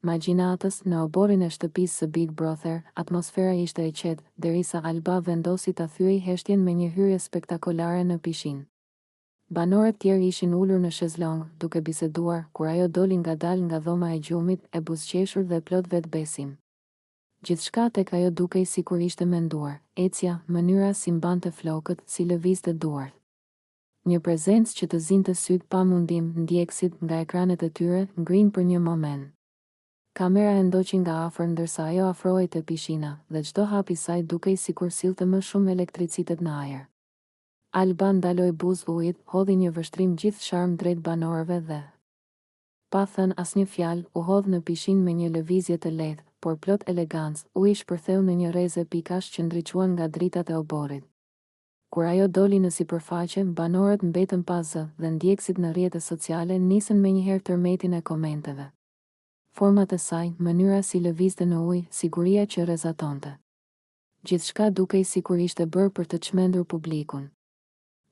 magjinatës në oborin e shtëpisë së Big Brother, atmosfera ishte e qetë, derisa Alba vendosi ta thyej heshtjen me një hyrje spektakolare në pishinë. Banorët tjerë ishin ulur në shezlong, duke biseduar, kur ajo doli ngadalë nga dhoma e gjumit, e buzëqeshur dhe plot vetbesim. Gjithçka tek ajo dukej sikur ishte menduar, ecja, mënyra si mbante flokët, si lëvizte duart. Një prezencë që të zinte syt pa mundim, ndjekësit nga ekranet e tyre ngrin për një moment. Kamera e ndoqi nga afër ndërsa ajo afrohej te pishina, dhe çdo hap i saj dukej sikur sillte më shumë elektricitet në ajër. Alba ndaloi buzë ujit, hodhi një vështrim gjithë sharm drejt banorëve dhe, pa thënë asnjë fjalë, u hodh në pishinë me një lëvizje të lehtë, por plot elegancë, uji shpërtheu në një rrezë pikash që ndriçuan nga dritat e oborit. Kur ajo doli në sipërfaqe, banorët mbetën pa zë dhe ndjekësit në rrjetet sociale nisën menjëherë tërmetin e komenteve. Format e saj, mënyra si lëvizte në ujë, siguria që rrezatonte. Gjithçka dukej sikur ishte bërë për të çmendur publikun.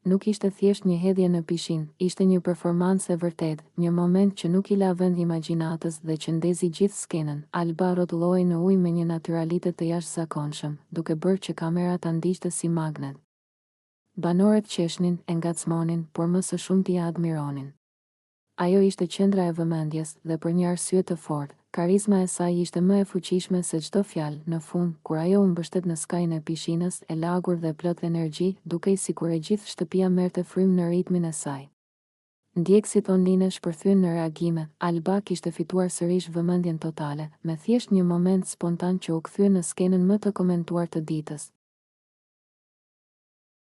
Nuk ishte thjesht një hedhje në pishinë, ishte një performancë e vërtetë, një moment që nuk i la vend imagjinatës dhe që ndezi gjithë skenën. Alba rrotulloi në ujë me një naturalitet të jashtëzakonshëm, duke bërë që kamera ta ndiqte si magnet. Banorët qeshnin, e ngacmonin, por më së shumti ja admironin. Ajo ishte qendra e vëmendjes dhe për një arsye të fortë, karizma e saj ishte më e fuqishme se çdo fjalë. Në fund, kur ajo u mbështet në skajin e pishinës, e lagur dhe plot energji, dukej sikur e gjithë shtëpia merrte frym në ritmin e saj. Ndjekësit online shpërthyen në reagime. Alba kishte fituar sërish vëmendjen totale, me thjesht një moment spontan që u kthye në skenën më të komentuar të ditës.